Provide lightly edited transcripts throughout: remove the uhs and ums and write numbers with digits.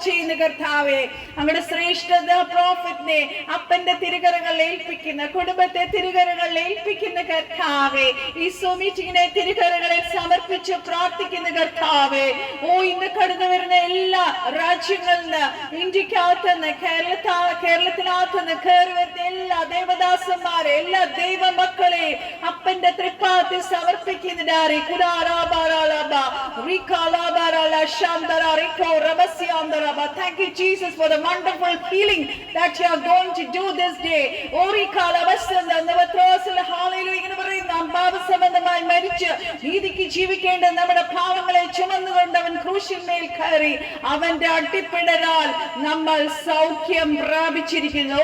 ചെയ്യുന്ന കർത്താവെ, അങ്ങയുടെ ശ്രേഷ്ഠത പ്രോഫറ്റിനെ അപ്പന്റെ തിരുകരങ്ങൾ ഏൽപ്പിക്കുന്ന, കുടുംബത്തെ തിരുകരങ്ങൾ ഏൽപ്പിക്കുന്ന കർത്താവെ, ഈ മീറ്റിങ്ങിനെ തിരുകരങ്ങളിൽ സമർപ്പിച്ച് പ്രാർത്ഥിക്കുന്ന കർത്താവെ. ഇന്ന് കടന്നു വരുന്ന എല്ലാ രാജ്യങ്ങളിൽ നിന്ന്, ഇന്ത്യക്കകത്തുനിന്ന്, കേരളത്തിനകത്തുനിന്ന് കയറി വരുന്ന എല്ലാ ദേവദാസന്മാരെ, എല്ലാ ദൈവമക്കളെ അപ്പന്റെ തൃപ്പാദത്തിൽ സമർപ്പിക്കുന്ന Thank you, Jesus, for the wonderful healing that you are going to do this day. പാപസംബന്ധമായി മരിച്ച് നീതിക്ക് ജീവിക്കേണ്ട നമ്മുടെ പാവങ്ങളെ ചുമന്നുകൊണ്ട് അവൻ ക്രൂശിന്മേൽ കയറി. അവന്റെ അടിപ്പിടരാൽ നമ്മൾ സൗഖ്യം പ്രാപിച്ചിരിക്കുന്നു.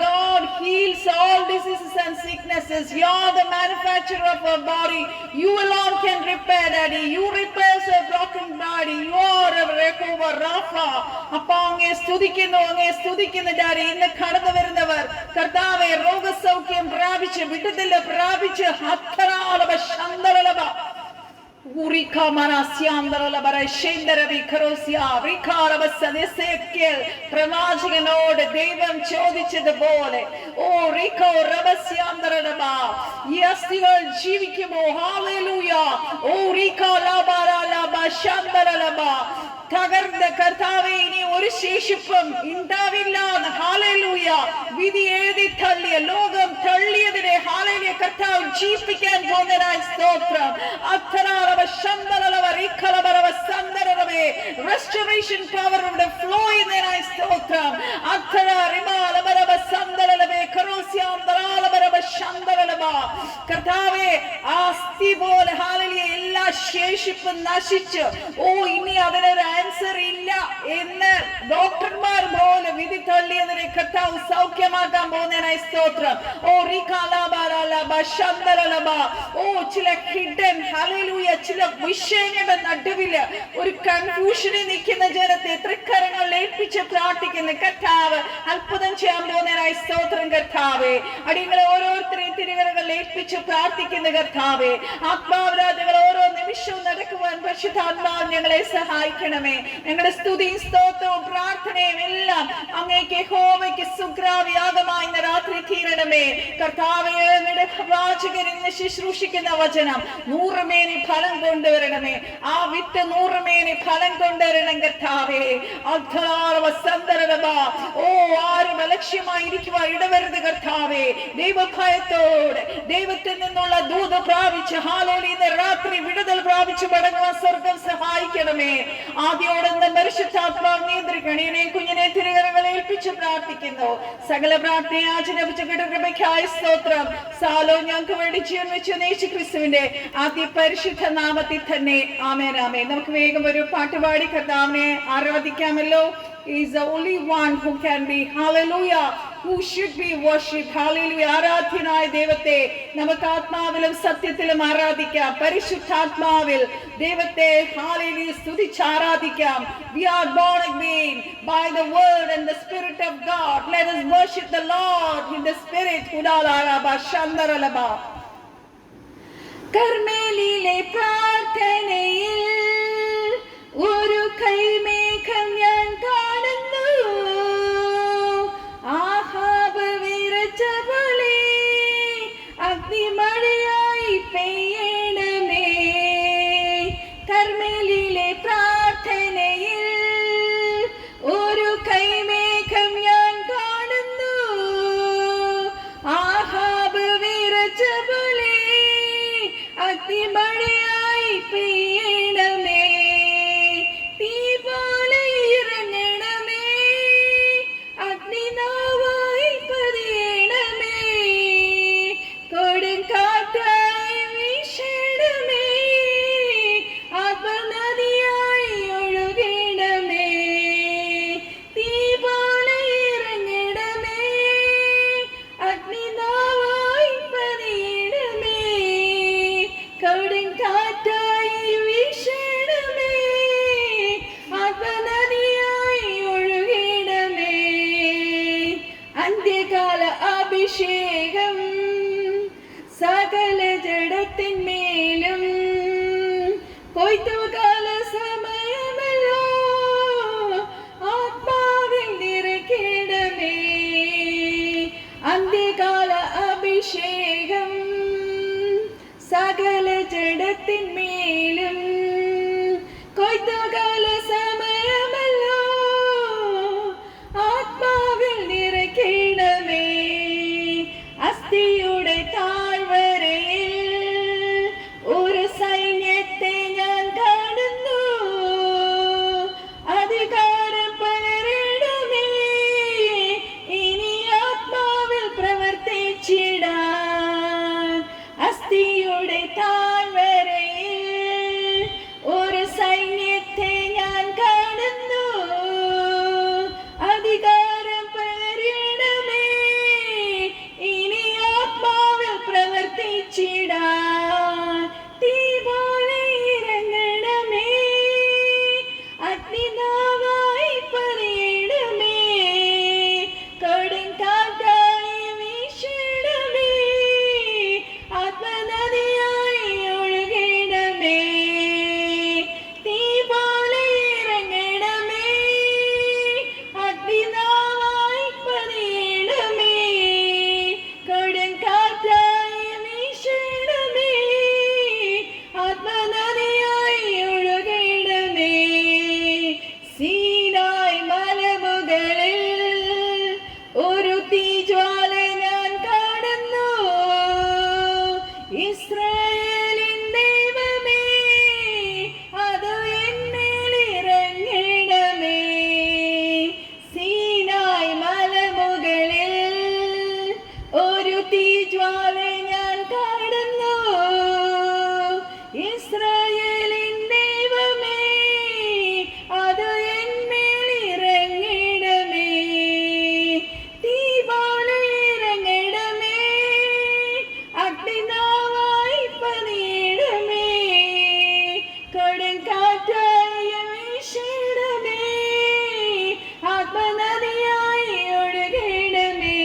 God heals all diseases and sicknesses. You are the manufacturer of our body. You alone can repair, Daddy. You repair a broken body. You are a recover Rapha. അങ്ങേ സ്തുതിക്കുന്നു Daddy. ഇന്ന് കടന്നു വരുന്നവർ കർത്താവേ രോഗസൗഖ്യം പ്രാപിച്ച് വിടുതൽ പ്രാപിച്ച് പ്രവാചകനോട് ദൈവം ചോദിച്ചതുപോലെ ഈ അസ്ഥികൾ ജീവിക്കുമോ? തകർന്ന കർത്താവേ, ഇനി ഒരു ശേഷിപ്പും ഉണ്ടാവില്ല. വിധി എഴുതി തള്ളിയ, ലോകം തള്ളിയതിനെ കർത്താവ് ജീവിക്കാൻ പോകുന്നതിനായി സ്തോത്രം. restoration power of the flow ചെയ്യുന്നതിനായി സ്തോത്രം. കർത്താവേ, അസ്ഥി പോലെ എല്ലാ ശേഷിപ്പും നശിച്ച് ഇനി അതിനൊരു ആൻസർ ഇല്ല എന്ന് ഡോക്ടർമാർ പോലെ വിധി തള്ളിയതിനെ കർത്താവ് സൗഖ്യമാക്കാൻ പോകുന്നതിനായി സ്തോത്രം. ചില ഹിഡൻ ചില വിഷയങ്ങളുടെ നടുവില് ഒരു കൺഫ്യൂഷനിൽ നിൽക്കുന്ന ജനത്തെ തൃക്കരങ്ങളിൽ ഏൽപ്പിച്ച് പ്രാർത്ഥിക്കുന്ന കർത്താവ് അത്ഭുതം ചെയ്യാൻ പോകുന്നതിനായി സ്തോത്രം. കർത്താവേ, അടിയങ്ങളെ ഓരോരുത്തരെയും തിരുകരങ്ങളിൽ ഏൽപ്പിച്ച് പ്രാർത്ഥിക്കുന്ന കർത്താവേ, ആത്മാവരാജകൾ ഓരോ നിമിഷവും നടക്കുവാൻ പരിശുദ്ധാത്മാവ് ഞങ്ങളെ സഹായിക്കണമേ. ഞങ്ങളുടെ സ്തുതിയും സ്തോത്രവും പ്രാർത്ഥനയും എല്ലാം അങ്ങേക്ക് യഹോവയ്ക്ക് സുഗ്രാവ്യാഗമായി ഇന്ന് രാത്രി തീരണമേ. കർത്താവേ, അങ്ങയുടെ പ്രവാചകൻ ഇന്ന് ശുശ്രൂഷിക്കുന്ന വചനം 100 മേനി ഫലം കൊണ്ടുവരണമേ. ആ വിത്ത് 100 മേനി ഫലം കൊണ്ടുവരണം കർത്താവേ. ആരും അലക്ഷ്യമായിരിക്കുവാൻ ഇടവരുത് കർത്താവേ. ദൈവഭയത്തോടെ ദൈവത്തിൽ നിന്നുള്ള ദൂത് പ്രാപിച്ച് ഇന്ന് രാത്രി വിടുതൽ പ്രാപിച്ച് മടങ്ങുവാൻ സ്വർഗം സഹായിക്കണമേ. ആദ്യോടൊന്ന് പരിശുദ്ധാത്മാവ് നിയന്ത്രിക്കണേ. കുഞ്ഞിനെ തിരുകരങ്ങളെ ഏൽപ്പിച്ച് പ്രാർത്ഥിക്കുന്നു. സകല പ്രാർത്ഥനയാചനപിച്ച കൃപയ്ക്കായി സ്തോത്രം. സാലോ ഞങ്ങൾക്ക് വേണ്ടി ജീവൻ വെച്ച് യേശു ക്രിസ്തുവിന്റെ ആദ്യ പരിശുദ്ധ നാമത്തിൽ തന്നെ ആമേൻ ആമേൻ. നമുക്ക് വേഗം ഒരു പാട്ടുപാടി കർത്താവിനെ ആരാധിക്കാമല്ലോ. He is the only one who can be, hallelujah, who should be worshipped. Hallelujah. ആരാധ്യനായ ദൈവത്തെ നമുക്ക് ആത്മാവിലും സത്യത്തിലും ആരാധിക്കാം. പരിശുദ്ധാത്മാവിൽ ദൈവത്തെ hallelujah സ്തുതിച്ച് ആരാധിക്കാം. We are born again by the word and the spirit of God. Let us worship the Lord in the spirit. കർമ്മേലിലെ പ്രാർത്ഥനയിൽ ഒരു കൈമേഘം ഞാൻ കാണുന്നു. ആഹാബ് വിറച്ച പോലെ അഗ്നിമഴയായി പെയ്യണമേ. കർമ്മേലിലെ പ്രാർത്ഥനയിൽ ഒരു കൈമേഘം ഞാൻ കാണുന്നു. ആഹാബ് വിറച്ച പോലെ അഗ്നിമഴയായി പെയ്യണമേ. തീ പോലെ ഇറങ്ങണമേ, അഗ്നിനാവായി പതിയണമേ. കൊടുങ്കാറ്റായി വീശണമേ, ആത്മനദിയായി ഒഴുകണമേ. തീ പോലെ ഇറങ്ങണമേ, അഗ്നിനാവായി പതിയണമേ. കൊടുങ്കാറ്റായി വീശണമേ, ആത്മനദിയായി ഒഴുകണമേ. അന്ത്യകാല അഭിഷേകം സകല ജഡ ജഡത്തിന്മേലും കൊയ്ത്തുകാല സമയമല്ലോ ആത്മാവിൽ നിറയ്ക്കണമേ. അന്ത്യകാല അഭിഷേകം സകല ജഡത്തിന്മേലും കൊയ്ത്തുകാല സമയമല്ലോ ആത്മാവിൽ നിറയ്ക്കണമേ. അസ്ഥിയുടെ താഴ്വരയിൽ ഒരു സൈന്യത്തെ ഞാൻ കാണുന്നു. അധികാരം പകരണമേ ഇനി ആത്മാവിൽ പ്രവർത്തിച്ചിടാൻ. അസ്ഥിയുടെ താഴ്വരയിൽ ഒരു സൈന്യത്തെ ഞാൻ കാണുന്നു. അധികാരം പകരണമേ ഇനി ആത്മാവിൽ പ്രവർത്തിച്ചിടാൻ. തീ പോലെ ഇറങ്ങണമേ അഗ്നിനാവായി പറിയണമേ. കൊടുങ്കാറ്റായി വീശണമേ ആത്മനദിയായി ഒഴുകണമേ. തീ പോലെ ഇറങ്ങണമേ അഗ്നിനാവായി പറിയണമേ. കൊടുങ്കാറ്റായി വീശണമേ ആത്മനദിയായി ഒഴുകണമേ. സീനായ് മലമുകളിൽ ഒരു തീജ്വാല ഞാൻ കാണുന്നു. ഇസ്രായേലിൻ ദൈവമേ അത് എന്മേൽ ഇറങ്ങണമേ. സീനായ് മലമുകളിൽ ഒരു തീജ്വാല ഞാൻ കാണുന്നു. ഇസ്രായേലിൻ ദൈവമേ അത് എന്മേൽ ഇറങ്ങണമേ. തീ പോലെ ഇറങ്ങണമേ അഗ്നിനാവായി പറിയണമേ. കൊടുങ്കാറ്റായി വീശണമേ ആത്മനദിയായി ഒഴുകണമേ.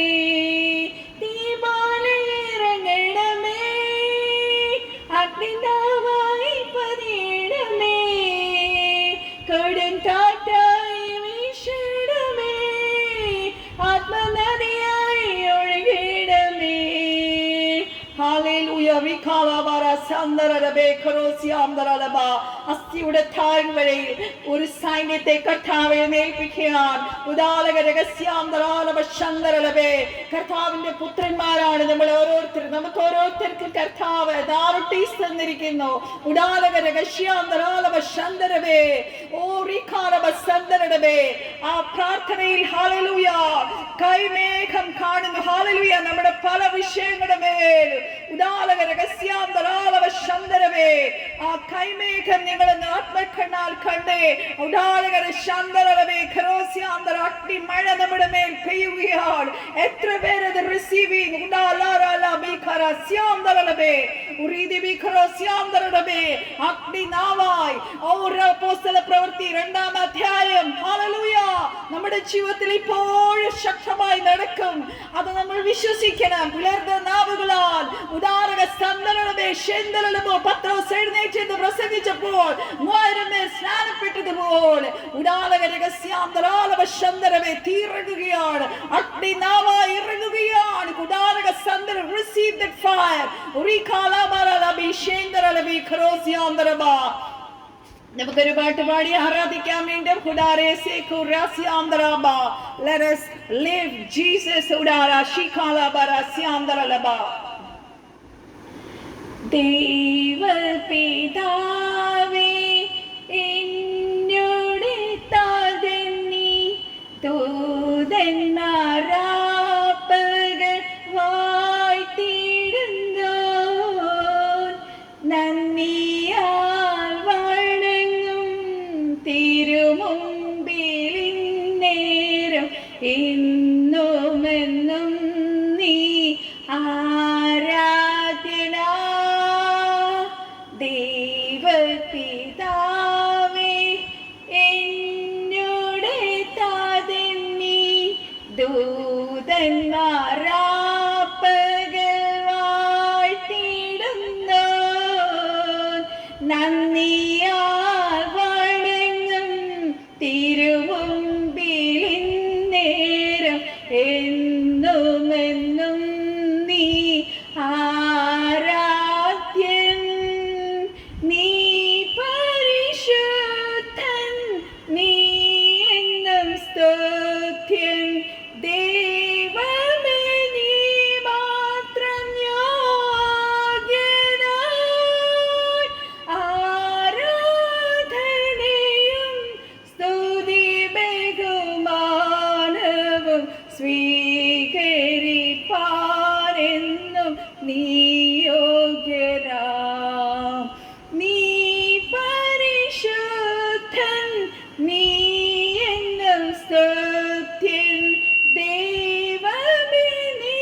തീ പോലെ ഇറങ്ങണമേ അഗ്നിനാവായി പറിയണമേ. കൊടുങ്കാറ്റായി വീശണമേ ആത്മനദിയായി ഒഴുകണമേ. ഹല്ലേലൂയ. അസ്ഥിയുടെ താഴ്വരയിൽ ഒരു സൈന്യത്തെ കർത്താവ് എഴുന്നേൽപ്പിക്കാൻ. കർത്താവിന്റെ പുത്രന്മാരാണ് നമ്മൾ ഓരോരുത്തരും. നമുക്ക് ഓരോരുത്തർക്കും കർത്താവ് ദാറുട്ടീസ് തന്നിരിക്കുന്നു. ആ പ്രാർത്ഥനയിൽ ഹല്ലേലൂയ കൈമേഘം കാണുന്നു. ഹല്ലേലൂയ നമ്മുടെ പല വിഷയങ്ങളുടെ മേൽ ആ കൈമേഘം നിങ്ങളെന്ന് ആത്മക്കണ്ണാൽ കണ്ടേ. അഗ്നി മഴ നമ്മുടെ മേൽ പെയ്യുകയാണ്. എത്ര പേരത് റിസീവ് ചെയ്യുന്നു? അഗ്നിനാവായി പ്രവൃത്തി 2-ാം അധ്യായം. ഹല്ലേലൂയ. നമ്മുടെ ജീവിതത്തിൽ ഇപ്പോഴും ശക്തമായി നടക്കും. അത് നമ്മൾ വിശ്വസിക്കണം. പുലർന്ന നാവുകളാൽ പത്രോസ് എഴുന്നേറ്റ് പ്രസംഗിച്ചപ്പോൾ 3000 പേർ സ്നാനപ്പെട്ടതുപോലെ തീർക്കുകയാണ്. അഗ്നിനാവായി ഇറങ്ങുകയാണ്. receive that fire. നമുക്കൊരു പാട്ട് പാടി ആരാധിക്കാൻ വേണ്ടി let us live Jesus. ദൈവപിതാവേ എന്നോട് താഴ്ന്നി ദൂതന്മാരാപ്പകർ വാഴ്ത്തിയിടുന്നു. നന്ദിയാൽ വണങ്ങും തിരുമുമ്പിൽ നേരം എന്നുമെന്നും നീ ആരാധ്യനാ. ദൈവ യോഗ്യനാം. നീ പരിശുദ്ധൻ, നീ എന്നും സ്തുത്യൻ. ദൈവമേ നീ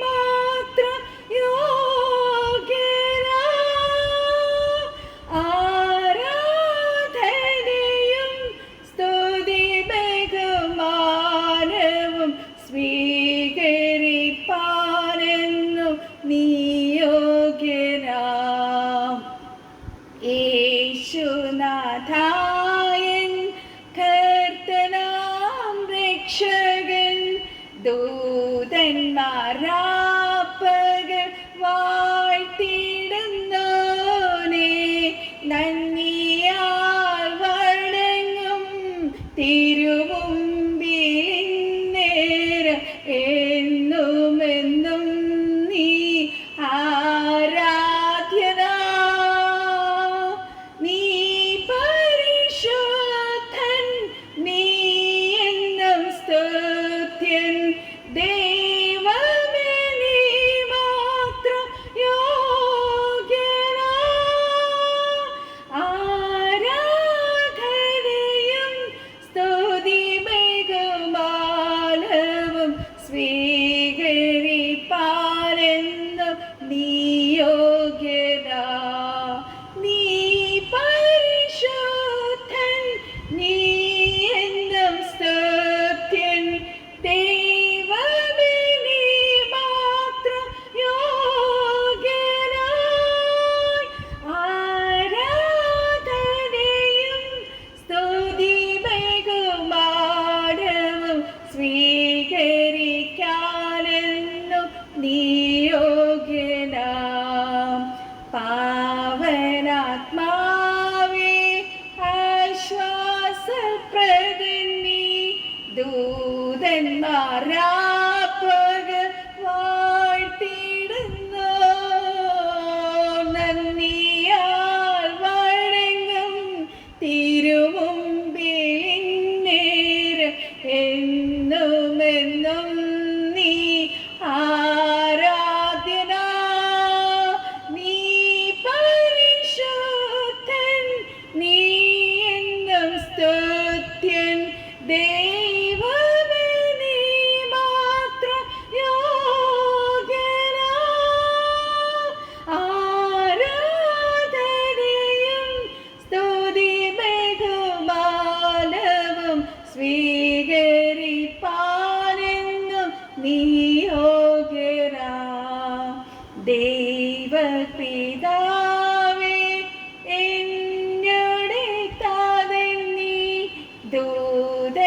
മാത്രം യോഗ്യനാം. ആരാധനയും സ്തുതി ബഹുമാനവും സ്വീകരിപ്പാനെന്നും നീ യോഗ്യനാം. യേശുനാഥായൻ കർത്തനാം രക്ഷകൻ, ദൂതന്മാരാപ്പകൽ വാഴ്ത്തിടുന്നോനെ. നന്ദിയാൽ വണങ്ങും തിരുമുമ്പിൽ നേരം എന്നുമെന്നും നീ ആരാധ്യനാ. നീ പരിശുദ്ധൻ, നീ എന്നും സ്തുത്യൻ. ദൈവമേ നീ മാത്രം യോഗ്യനാം. ആരാധനയും സ്തുതി ബഹുമാനവും സ്വീകരിപ്പാനെന്നും നീ യോഗ്യനാം. നീ പരിശുദ്ധൻ, നീ എന്നും സ്തുത്യൻ. ദൈവമേ നീ മാത്രം യോഗ്യനാം. ആരാധനയും സ്തുതി ബഹുമാനവും സ്വീകരിക്കാനെന്നും നീ യോഗ്യനാം. പാവനാത്മാവേ ആശ്വാസപ്രദൻ നീ, ദൂതന്മാരാപ്പകൽ വാഴ്ത്തിടുന്നു. നന്ദിയാൽ വണങ്ങും തിരുമുമ്പിൽ നേരം എന്നുമെന്നും നീ ആരാധ്യനാ. നീ പരിശുദ്ധൻ, നീ എന്നും സ്തുത്യൻ. ദൈവമേ നീ മാത്രം യോഗ്യനാം. ആരാധനയും സ്തുതി ബഹുമാനവും സ്വീകരിപ്പാനെന്നും നീ യോഗ്യനാം. ദൈവപിതാവേ എന്നോട് താതൻ നീ, ദൂതന്മാരാപ്പകൽ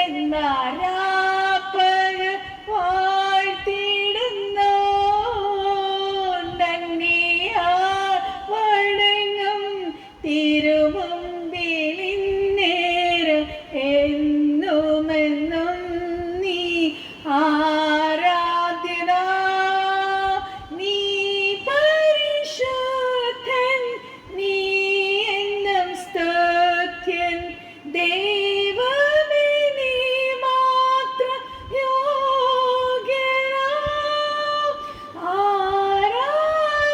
വാഴ്ത്തിടുന്നു. നന്ദിയാൽ വണങ്ങും തിരുമുമ്പിൽ നേരം എന്നുമെന്നും നീ ആരാധ്യനാ. നീ പരിശുദ്ധൻ, നീ എന്നും സ്തുത്യൻ. ദൈവമേ നീ മാത്രം യോഗ്യനാം.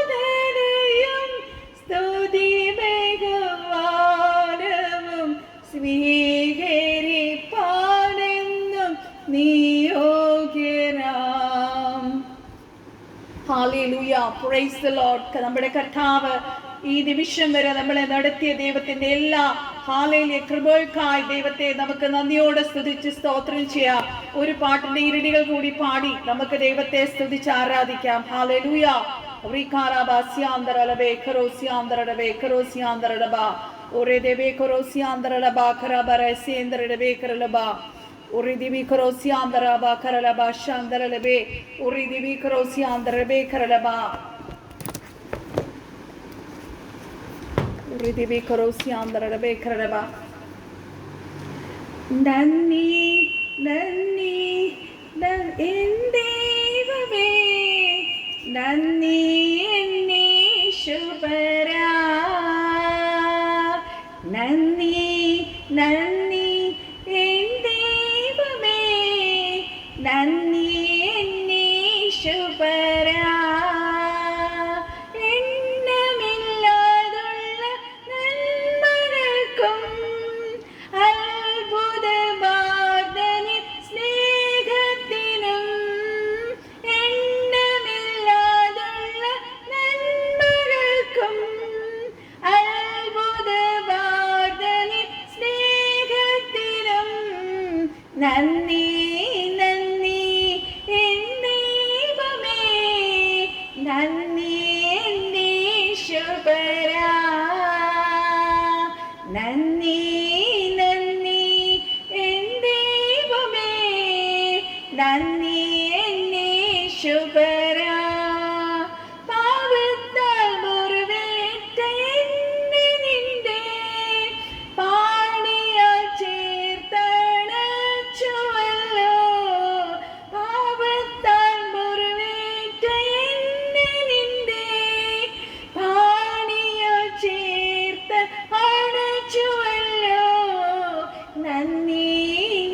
ആരാധനയും സ്തുതി ബഹുമാനവും സ്വീകരിപ്പാനെന്നും നീ യോഗ്യനാം. Hallelujah, praise the Lord. നമ്മുടെ കർത്താവ് ഈ നിമിഷം വരെ നമ്മളെ നടത്തിയ ദൈവത്തിന്റെ എല്ലാ ഹാലേലിയ കൃപകൾക്കായി ദൈവത്തെ നമുക്ക് നന്ദിയോടെ സ്തുതിച്ച് സ്തോത്രം ചെയ്യാം. ഒരു പാട്ടിന്റെ ഇരടികൾ കൂടി പാടി നമുക്ക് ദൈവത്തെ സ്തുതിച്ച് ആരാധിക്കാം. ഹല്ലേലൂയ. റികാരാബാസ്യാന്തരലബേ ഖരോസ്യാന്തരലബേ ഖരോസ്യാന്തരലബാ ഒരേദേബേ ഖരോസ്യാന്തരലബാ ഖരാബരസ്യേന്തരലബേ ഖരലബാ ഒരിദിബി ഖരോസ്യാന്തരബാ ഖരലബാ ശാന്തരലബേ ഒരിദിബി ഖരോസ്യാന്തരലബേ ഖരലബാ ഒരിദിബി ഖരോസ്യാന്തരലബേ ഖരലബാ. നന്ദി നന്ദി എൻ ദൈവമേ, നന്ദി എന്നീശുപരാ. നന്ദി നന്ദി എൻ ദൈവമേ, നന്ദി എന്നീശുപരാ. നന്ദി എന്നീശുപരാ, നന്ദി നന്ദി എൻ ദൈവമേ, നന്ദി എന്നീശുപരാ. പാവത്താൽ മുറിവേറ്റ എന്നെ നിന്റെ പാണിയാൽ ചേർത്തണച്ചുവല്ലോ. പാവത്താൽ മുറിവേറ്റ എന്നെ നിന്റെ പാണിയാൽ ചേർത്ത് അണച്ചുവല്ലോ. നന്ദി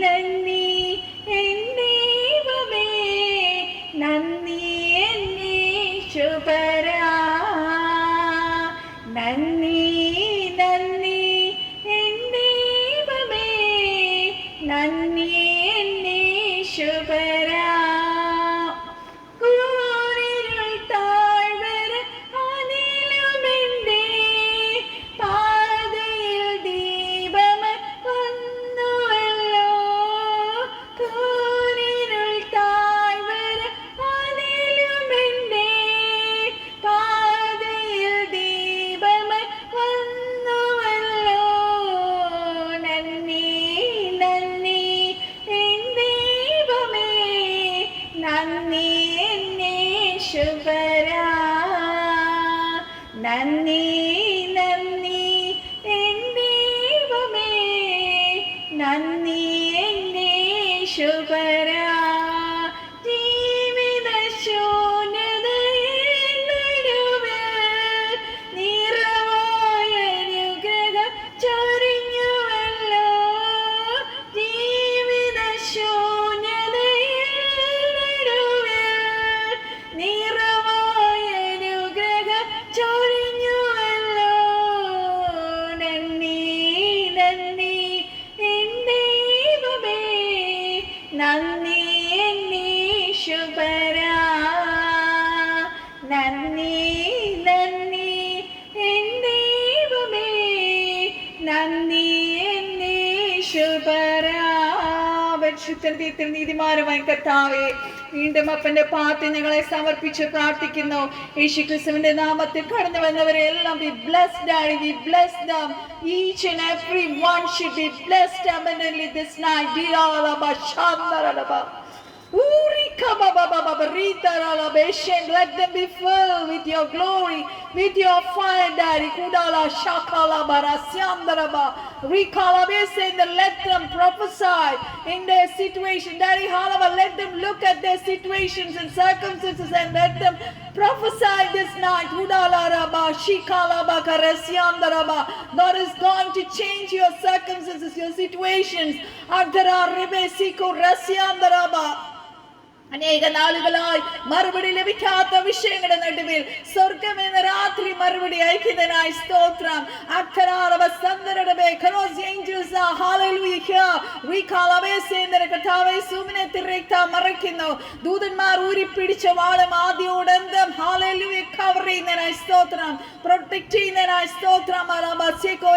നന്ദി എൻ ദൈവമേ, നന്ദി എന്നീശുപരാ, നന്ദി നന്ദി എൻ ദൈവമേ, നന്ദി എന്നീശുപരാ. കൂരിരുൾ താഴ്വര അനിലുമെന്റെ പാതയിൽ ദീപമായി വന്നുവല്ലോ. കൂരിരുൾ താഴ്വര അനിലുമെന്റെ പാതയിൽ ദീപമായി വന്നുവല്ലോ. നന്ദി നന്ദി എൻ ദൈവമേ, നന്ദി എന്നീശുപരാ, നന്ദി നന്ദി എൻ ദൈവമേ, നന്ദി എന്നീശുപരാ. ജീവിതശൂന്യതയിൽ നടുവിൽ നിറവായ അനുഗ്രഹം ചൊരിഞ്ഞുവല്ലോ. ജീവിതശൂന്യതയിൽ നടുവിൽ നിറവായ അനുഗ്രഹം ചൊരിഞ്ഞുവല്ലോ. നന്ദി നന്ദി എൻ ദൈവമേ, നന്ദി എന്നീശുപരാ, നന്ദി നന്ദി എൻ ദൈവമേ, നന്ദി എന്നീശുപരാ. പരിശുദ്ധ നീതിമാനുമായ കർത്താവേ, വീണ്ടും അപ്പന്റെ പാത്ത് ഞങ്ങളെ സമർപ്പിച്ച് പ്രാർത്ഥിക്കുന്നു. യേശുക്രിസ്തുവിന്റെ നാമത്തിൽ കടന്നു വന്നവരെ എല്ലാം be blessed, Daddy. We bless them. Each and every one should be blessed abundantly this night. Let them be filled with your glory, with your fire, Daddy. Let them prophesy in their situation, Daddy. Let them look at their situations and circumstances and let them prophesy this night. God is going to change your circumstances, your situations. അനേക നാളുകളായി മറുപടി ലഭിക്കാത്ത വിഷയങ്ങളുടെ നടുവിൽ സ്വർഗം എന്ന രാത്രി മറുപടി അയക്കുന്നതിനായി സ്തോത്രം. മറയ്ക്കുന്നു. ദൂതന്മാർ ഊരിപ്പിടിച്ച വാളും ആദ്യോടന്തം കവർ ചെയ്യുന്നതിനായി സ്തോത്രം, പ്രൊട്ടക്ട് ചെയ്യുന്നതിനായി സ്തോത്രം.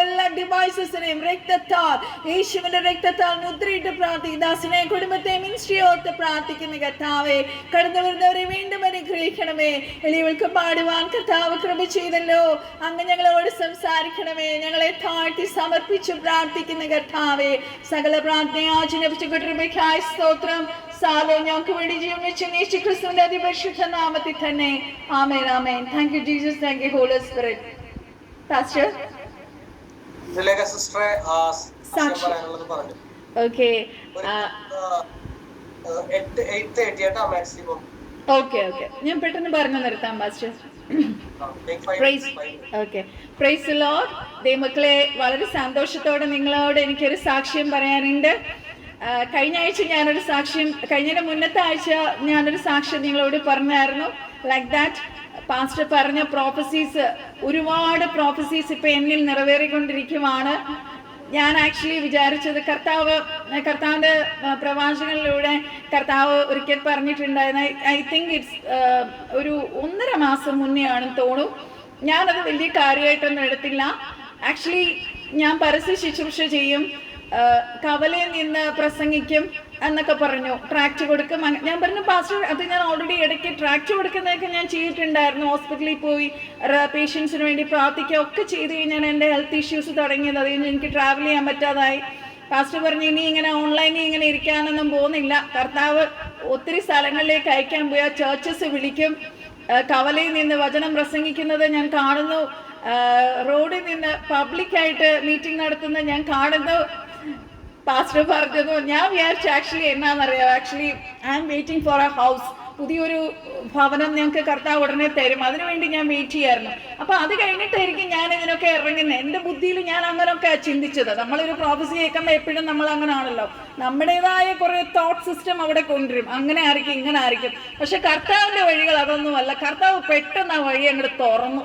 എല്ലാ ഡിവൈസസിനെയും രക്തത്താൽ, യേശുവിന്റെ രക്തത്താൽ മുദ്രയിട്ട് പ്രാർത്ഥിക്കുന്ന ദാസനെ കുടുംബത്തെ മിനിസ്ട്രി ഓർത്ത് പ്രാർത്ഥിക്കുന്ന കർത്താവേ, കടന്നു വരുന്നവരെ വീണ്ടും അനുഗ്രഹിക്കണമേ. എളിയവൾക്ക് പാടുവാൻ കർത്താവ് കൃപ ചെയ്തല്ലോ. അങ്ങ് ഞങ്ങളോട് സംസാരിക്കണമേ. ഞങ്ങളെ താഴ്ത്തി സമർപ്പിച്ച് പ്രാർത്ഥിക്കുന്ന കർത്താവേ, സകല പ്രാർത്ഥനയാചനപ്പിച്ചുകൊണ്ടിരിക്കായി സ്തോത്രം. സാലോ ഞങ്ങൾക്ക് വേണ്ടി ജീവൻ വെച്ച് യേശുക്രിസ്തുവിന്റെ അതിപരിശുദ്ധ നാമത്തിൽ തന്നെ. Amen amen. Thank you Jesus, thank you Holy Spirit. Pastor okay okay okay, ഞാൻ പെട്ടെന്ന് പറഞ്ഞു നിർത്താം പാസ്റ്റർ. Price the Lord. ദൈവമക്കളെ, വളരെ സന്തോഷത്തോടെ നിങ്ങളോട് എനിക്കൊരു സാക്ഷ്യം പറയാനുണ്ട്. കഴിഞ്ഞ ആഴ്ച ഞാനൊരു സാക്ഷ്യം, കഴിഞ്ഞ മുന്നത്തെ ആഴ്ച ഞാനൊരു സാക്ഷ്യം നിങ്ങളോട് പറഞ്ഞായിരുന്നു. ലൈക്ക് ദാറ്റ് പാസ്റ്റർ പറഞ്ഞ പ്രോഫസീസ്, ഒരുപാട് പ്രോഫസീസ് ഇപ്പൊ എന്നിൽ നിറവേറിക്കൊണ്ടിരിക്കുവാണ്. ഞാൻ ആക്ച്വലി വിചാരിച്ചത് കർത്താവിൻ്റെ പ്രവാചകനിലൂടെ കർത്താവ് ഒരിക്കൽ പറഞ്ഞിട്ടുണ്ടായിരുന്നു. ഐ തിങ്ക് ഇറ്റ്സ് ഒരു 1.5 മാസം മുന്നേ ആണെന്ന് തോന്നും. ഞാനത് വലിയ കാര്യമായിട്ടൊന്നും എടുത്തില്ല. ആക്ച്വലി ഞാൻ പരസ്യ ശുശ്രൂഷ ചെയ്യും, കവലയിൽ നിന്ന് പ്രസംഗിക്കും, എന്നൊക്കെ പറഞ്ഞു. ട്രാക്റ്റ് കൊടുക്കും. ഞാൻ പറഞ്ഞു പാസ്റ്റർ അത് ഞാൻ ഓൾറെഡി ഇടയ്ക്ക് ട്രാക്റ്റ് കൊടുക്കുന്നതൊക്കെ ഞാൻ ചെയ്തിട്ടുണ്ടായിരുന്നു. ഹോസ്പിറ്റലിൽ പോയി പേഷ്യൻസിന് വേണ്ടി പ്രാർത്ഥിക്കുക ഒക്കെ ചെയ്ത് കഴിഞ്ഞാൽ എൻ്റെ ഹെൽത്ത് ഇഷ്യൂസ് തുടങ്ങിയത്. അത് കഴിഞ്ഞ് എനിക്ക് ട്രാവൽ ചെയ്യാൻ പറ്റാതായി. പാസ്റ്റർ പറഞ്ഞു ഇനി ഇങ്ങനെ ഓൺലൈനിൽ ഇങ്ങനെ ഇരിക്കാനൊന്നും പോകുന്നില്ല. കർത്താവ് ഒത്തിരി സ്ഥലങ്ങളിലേക്ക് അയക്കാൻ പോയാൽ ചേർച്ചസ് വിളിക്കും. കവലയിൽ നിന്ന് വചനം പ്രസംഗിക്കുന്നത് ഞാൻ കാണുന്നു. റോഡിൽ നിന്ന് പബ്ലിക്കായിട്ട് മീറ്റിംഗ് നടത്തുന്നത് ഞാൻ കാണുന്നു. പാസ്റ്റർ പറഞ്ഞത് ഞാൻ വിചാരിച്ചു ആക്ച്വലി എന്നാന്നറിയാം, actually I am waiting for a house. പുതിയൊരു ഭവനം ഞങ്ങൾക്ക് കർത്താവ് ഉടനെ തരും, അതിനുവേണ്ടി ഞാൻ വെയിറ്റ് ചെയ്യായിരുന്നു. അപ്പോൾ അത് കഴിഞ്ഞിട്ടായിരിക്കും ഞാൻ ഇതിനൊക്കെ ഇറങ്ങുന്നത്. എൻ്റെ ബുദ്ധിയിൽ ഞാൻ അങ്ങനെയൊക്കെ ചിന്തിച്ചത്. നമ്മളൊരു പ്രോഫസി കേൾക്കുമ്പോൾ എപ്പോഴും നമ്മൾ അങ്ങനെ ആണല്ലോ, നമ്മുടേതായ കുറേ തോട്ട് സിസ്റ്റം അവിടെ കൊണ്ടുവരും. അങ്ങനെ ആയിരിക്കും ഇങ്ങനെ ആയിരിക്കും. പക്ഷെ കർത്താവിൻ്റെ വഴികൾ അതൊന്നുമല്ല. കർത്താവ് പെട്ടെന്ന് ആ വഴി അങ്ങോട്ട് തുറന്നു.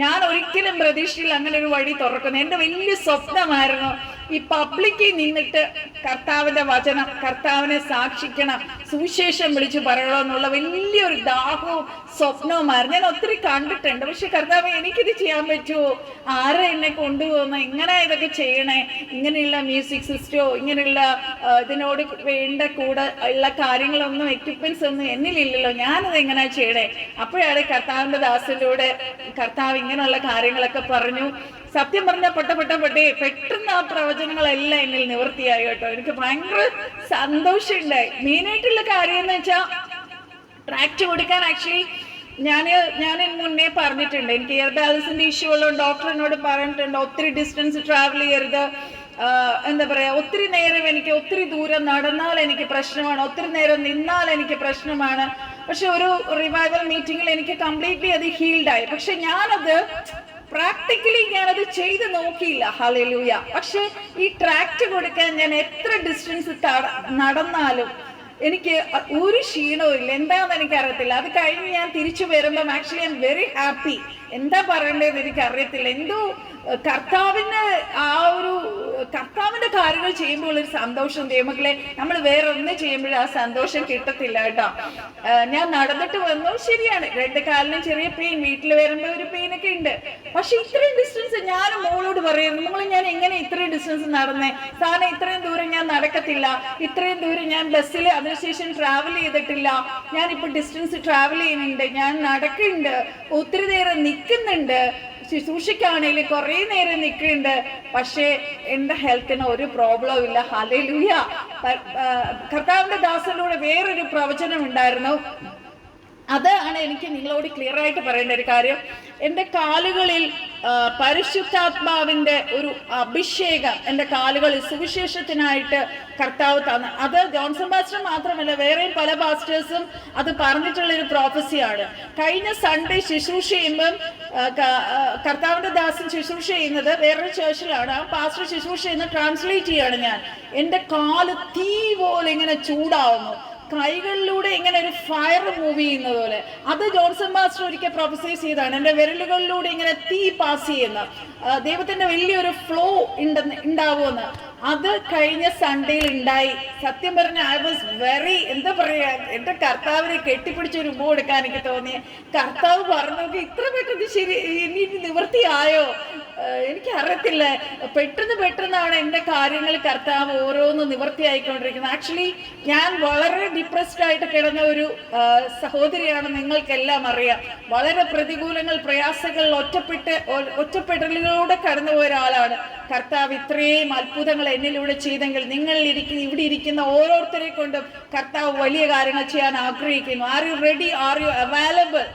ഞാൻ ഒരിക്കലും പ്രതീക്ഷയിൽ അങ്ങനെ ഒരു വഴി തുറക്കുന്നു. എൻ്റെ വലിയ സ്വപ്നമായിരുന്നു ഈ പബ്ലിക്കിൽ നിന്നിട്ട് കർത്താവിൻ്റെ വചനം, കർത്താവിനെ സാക്ഷിക്കണം, സുവിശേഷം വിളിച്ച് പറയണമെന്നുള്ള വലിയൊരു ദാഹവും സ്വപ്നവുമായിരുന്നു. ഞാൻ ഒത്തിരി കണ്ടിട്ടുണ്ട്. പക്ഷെ കർത്താവ് എനിക്കിത് ചെയ്യാൻ പറ്റുമോ? ആരെ എന്നെ കൊണ്ടുപോകുന്ന, ഇങ്ങനെ ഇതൊക്കെ ചെയ്യണേ, ഇങ്ങനെയുള്ള മ്യൂസിക് സിസ്റ്റമോ ഇങ്ങനെയുള്ള ഇതിനോട് വേണ്ട കൂടെ ഉള്ള കാര്യങ്ങളൊന്നും എക്യുപ്മെന്റ്സ് ഒന്നും എന്നിലില്ലല്ലോ, ഞാനത് എങ്ങനെ ചെയ്യണേ? അപ്പോഴാണ് കർത്താവിൻ്റെ ദാസനിലൂടെ കർത്താവ് ഇങ്ങനെയുള്ള കാര്യങ്ങളൊക്കെ പറഞ്ഞു. സത്യം പറഞ്ഞാൽ പെട്ടെന്ന് ആ പ്രവചനങ്ങളെല്ലാം എന്നിൽ നിവൃത്തിയായി കേട്ടോ. എനിക്ക് ഭയങ്കര സന്തോഷമുണ്ടായി. മെയിനായിട്ടുള്ള കാര്യം എന്ന് വെച്ചാൽ ട്രാക്റ്റ് കൊടുക്കാൻ ആക്ച്വലി ഞാൻ മുന്നേ പറഞ്ഞിട്ടുണ്ട്, എനിക്ക് എയർ ബാലൻസിന്റെ ഇഷ്യൂ ഉള്ള ഡോക്ടർ എന്നോട് പറഞ്ഞിട്ടുണ്ട് ഒത്തിരി ഡിസ്റ്റൻസ് ട്രാവൽ ചെയ്യരുത്. എന്താ പറയുക, ഒത്തിരി നേരം എനിക്ക് ഒത്തിരി ദൂരം നടന്നാൽ എനിക്ക് പ്രശ്നമാണ്, ഒത്തിരി നേരം നിന്നാൽ എനിക്ക് പ്രശ്നമാണ്. പക്ഷെ ഒരു റിവൈവൽ മീറ്റിങ്ങിൽ എനിക്ക് കംപ്ലീറ്റ്ലി അത് ഹീൽഡായി. പക്ഷെ ഞാനത് പ്രാക്ടിക്കലി ഞാനത് ചെയ്ത് നോക്കിയില്ല. ഹല്ലേലൂയ. പക്ഷെ ഈ ട്രാക്റ്റ് കൊടുക്കാൻ ഞാൻ എത്ര ഡിസ്റ്റൻസ് നടന്നാലും എനിക്ക് ഒരു ക്ഷീണവും ഇല്ല. എന്താണെന്ന് എനിക്കറിയത്തില്ല. അത് കഴിഞ്ഞ് ഞാൻ തിരിച്ചു വരുമ്പം actually I am very happy. എന്താ പറയേണ്ടതെന്ന് എനിക്കറിയത്തില്ല. എന്തോ കർത്താവിന്റെ കാര്യങ്ങൾ ചെയ്യുമ്പോൾ ഒരു സന്തോഷം ദൈവമക്കളെ, നമ്മൾ വേറെ ഒന്നും ചെയ്യുമ്പോഴും ആ സന്തോഷം കിട്ടത്തില്ല കേട്ടോ. ഞാൻ നടന്നിട്ട് വന്നു, ശരിയാണ് 2 കാലിനും ചെറിയ പെയിൻ, വീട്ടിൽ വരുമ്പോൾ ഒരു പെയിനൊക്കെ ഉണ്ട്. പക്ഷെ ഇത്രയും ഡിസ്റ്റൻസ് ഞാൻ മോളോട് പറയുന്നു, മോള് ഞാൻ എങ്ങനെ ഇത്രയും ഡിസ്റ്റൻസ് നടന്നേ? സാധനം ഇത്രയും ദൂരം ഞാൻ നടക്കത്തില്ല, ഇത്രയും ദൂരം ഞാൻ ബസ്സിൽ അതിനുശേഷം ട്രാവൽ ചെയ്തിട്ടില്ല. ഞാനിപ്പോൾ ഡിസ്റ്റൻസ് ട്രാവൽ ചെയ്യുന്നുണ്ട്, ഞാൻ നടക്കുന്നുണ്ട്, ഒത്തിരി നേരം നിൽക്കുന്നുണ്ട്, ശുശ്രൂഷയ്ക്കാണെങ്കിലും കുറേ നേരം നിൽക്കുന്നുണ്ട്. പക്ഷേ എൻ്റെ ഹെൽത്തിന് ഒരു പ്രോബ്ലം ഇല്ല. ഹല്ലേലൂയ. കർത്താവിൻ്റെ ദാസനിലൂടെ വേറൊരു പ്രവചനം ഉണ്ടായിരുന്നു. അതാണ് എനിക്ക് നിങ്ങളോട് ക്ലിയർ ആയിട്ട് പറയേണ്ട ഒരു കാര്യം. എൻ്റെ കാലുകളിൽ പരിശുദ്ധാത്മാവിൻ്റെ ഒരു അഭിഷേകം എൻ്റെ കാലുകളിൽ സുവിശേഷത്തിനായിട്ട് കർത്താവ് തന്നു. അത് ജോൺസൺ പാസ്റ്റർ മാത്രമല്ല, വേറെയും പല പാസ്റ്റേഴ്സും അത് പറഞ്ഞിട്ടുള്ളൊരു പ്രോഫസിയാണ്. കഴിഞ്ഞ സൺഡേ ശുശ്രൂഷ ചെയ്യുമ്പം കർത്താവിൻ്റെ ദാസൻ ശുശ്രൂഷ ചെയ്യുന്നത് വേറൊരു ചേർച്ചിലാണ്. ആ പാസ്റ്റർ ശുശ്രൂഷ ചെയ്യുന്നത് ട്രാൻസ്ലേറ്റ് ചെയ്യാണ് ഞാൻ. എൻ്റെ കാല് തീ പോലെ ഇങ്ങനെ ചൂടാവുന്നു, കൈകളിലൂടെ ഇങ്ങനെ ഒരു ഫയർ മൂവ് ചെയ്യുന്നത് പോലെ. അത് ജോൺസൺ മാസ്റ്റർ ഒരിക്കൽ പ്രൊഫസൈസ് ചെയ്താണ്. എൻ്റെ വിരലുകളിലൂടെ ഇങ്ങനെ തീ പാസ് ചെയ്യുന്ന ദൈവത്തിൻ്റെ വലിയൊരു ഫ്ലോ ഉണ്ടാവുമെന്ന്. അത് കഴിഞ്ഞ സൺഡേയിൽ ഉണ്ടായി. സത്യം പറഞ്ഞ ഐ വാസ് വെരി, എന്താ പറയുക, എൻ്റെ കർത്താവിനെ കെട്ടിപ്പിടിച്ചൊരു ഉമ്മ കൊടുക്കാൻ എനിക്ക് തോന്നി. കർത്താവ് പറഞ്ഞു, ഇത്ര പെട്ടെന്ന് ശരി ഇനി നിവൃത്തിയായോ? എനിക്കറിയത്തില്ല. പെട്ടെന്നാണ് എൻ്റെ കാര്യങ്ങൾ കർത്താവ് ഓരോന്ന് നിവൃത്തിയായിക്കൊണ്ടിരിക്കുന്നത്. ആക്ച്വലി ഞാൻ വളരെ ഡിപ്രസ്ഡ് ആയിട്ട് കിടന്ന ഒരു സഹോദരിയാണ്, നിങ്ങൾക്കെല്ലാം അറിയാം. വളരെ പ്രതികൂലങ്ങൾ, പ്രയാസങ്ങൾ, ഒറ്റപ്പെടലിലൂടെ കടന്നുപോയ ഒരാളാണ്. കർത്താവ് ഇത്രയും അത്ഭുതങ്ങൾ എന്നിലൂടെ ചെയ്തെങ്കിൽ ഇവിടെ ഇരിക്കുന്ന ഓരോരുത്തരെ കൊണ്ടും കർത്താവ് വലിയ കാര്യങ്ങൾ ചെയ്യാൻ ആഗ്രഹിക്കുന്നു. Are you ready? Are you available?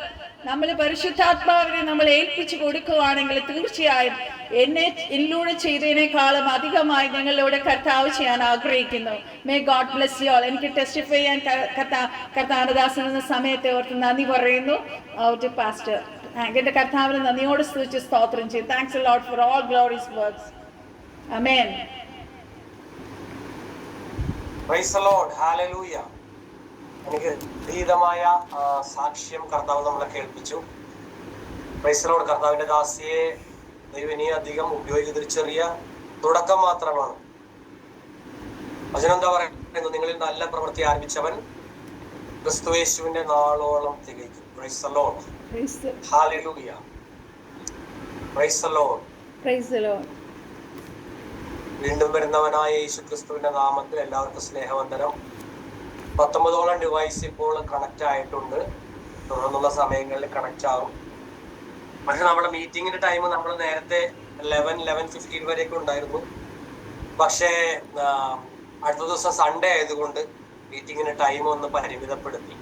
നമ്മൾ പരിശുദ്ധാത്മാവിനെ നമ്മൾ ഏൽപ്പിച്ചു കൊടുക്കുകയാണെങ്കിൽ തീർച്ചയായും എന്നിലൂടെ ചെയ്തതിനേക്കാളും അധികമായി ഞങ്ങളിലൂടെ കർത്താവ് ചെയ്യാൻ ആഗ്രഹിക്കുന്നു. May God bless you all. എനിക്ക് ടെസ്റ്റിഫൈ ചെയ്യാൻ കർത്താവിന്റെ ദാസൻ എന്ന സമയത്തെ ഓർത്ത് നന്ദി പറയുന്നു. പാസ്റ്റർ എൻ്റെ കർത്താവിന് നന്ദിയോട് സ്തുതിച്ച് സ്തോത്രം ചെയ്യും. Thanks a lot for all glorious works. Amen. Price the Lord. Hallelujah. എനിക്ക് അതീതമായ സാക്ഷ്യം കർത്താവ് നമ്മളെ കേൾപ്പിച്ചു. Price the Lord. കർത്താവിന്റെ ദാസിയെ ദൈവം അധികം ഉപയോഗിക്കുന്ന ചെറിയ തുടക്കം മാത്രമാണ്. വചനം പറയുന്നത്, നിങ്ങളിൽ നല്ല പ്രവൃത്തി ആരംഭിച്ചവൻ ക്രിസ്തുയേശുവിന്റെ നാളോളം തികയ്ക്കും. Praise the Lord. Hallelujah. Praise the Lord. Praise the Lord. വീണ്ടും വരുന്നവനായ യേശു ക്രിസ്തുവിന്റെ നാമത്തിൽ എല്ലാവർക്കും സ്നേഹവന്ദനം. 19ഓളം ഡിവൈസ് ഇപ്പോൾ കണക്റ്റ് ആയിട്ടുണ്ട്. തുടർന്നുള്ള സമയങ്ങളിൽ കണക്റ്റ് ആവും. പക്ഷെ നമ്മുടെ മീറ്റിങ്ങിന്റെ ടൈം നമ്മൾ നേരത്തെ 11:15 വരെയൊക്കെ ഉണ്ടായിരുന്നു. പക്ഷേ അടുത്ത ദിവസം സൺഡേ ആയതുകൊണ്ട് മീറ്റിങ്ങിന് ടൈം ഒന്ന് പരിമിതപ്പെടുത്തി.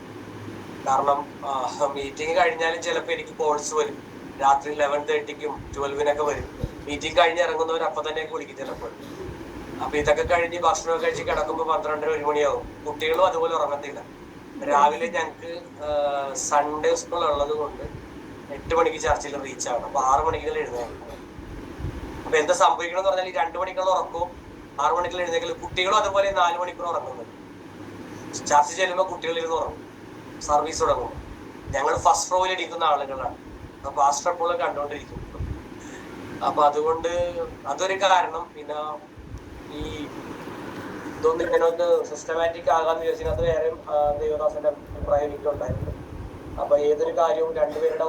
കാരണം മീറ്റിംഗ് കഴിഞ്ഞാലും ചിലപ്പോൾ എനിക്ക് കോൾസ് വരും. രാത്രി 11:30ക്കും 12-നൊക്കെ വരും. മീറ്റിംഗ് കഴിഞ്ഞ് ഇറങ്ങുന്നവർ അപ്പം തന്നെ വിളിക്കും ചിലപ്പോൾ. അപ്പൊ ഇതൊക്കെ കഴിഞ്ഞ് ഭക്ഷണമൊക്കെ കഴിച്ച് കിടക്കുമ്പോൾ 12-1 മണിയാവും. കുട്ടികളും അതുപോലെ ഉറങ്ങത്തില്ല. രാവിലെ ഞങ്ങൾക്ക് സൺഡേ സ്കൂൾ ഉള്ളത് കൊണ്ട് 8 മണിക്ക് ചർച്ചിൽ റീച്ച് ആവണം. അപ്പൊ 6 മണിക്കുള്ള എഴുന്നേൽക്കും. അപ്പൊ എന്താ സംഭവിക്കണം എന്ന് പറഞ്ഞാൽ 2 മണിക്കുള്ള ഉറക്കവും 6 മണിക്കുള്ള എഴുന്നേക്കലും. കുട്ടികളും അതുപോലെ 4 മണിക്കൂർ ഉറങ്ങുന്നത്. ചർച്ച ചെല്ലുമ്പോൾ കുട്ടികൾ ഇരുന്ന് ഉറങ്ങും. സർവീസ് തുടങ്ങും. ഞങ്ങൾ ഫസ്റ്റ് റോയിൽ ഇരിക്കുന്ന ആളുകളാണ്. അപ്പൊ പാസ്റ്റർ എപ്പോഴും കണ്ടുകൊണ്ടിരിക്കും. അപ്പൊ അതുകൊണ്ട് അതൊരു കാരണം. പിന്നെ ഈ ഇതൊന്നും ഇങ്ങനെ ഒന്ന് സിസ്റ്റമാറ്റിക് ആകാന്ന് വിചാരിച്ചത് വേറെ ദൈവദാസന്റെ അഭിപ്രായം എനിക്കുണ്ടായിരുന്നു. അപ്പൊ ഏതൊരു കാര്യവും രണ്ടുപേരുടെ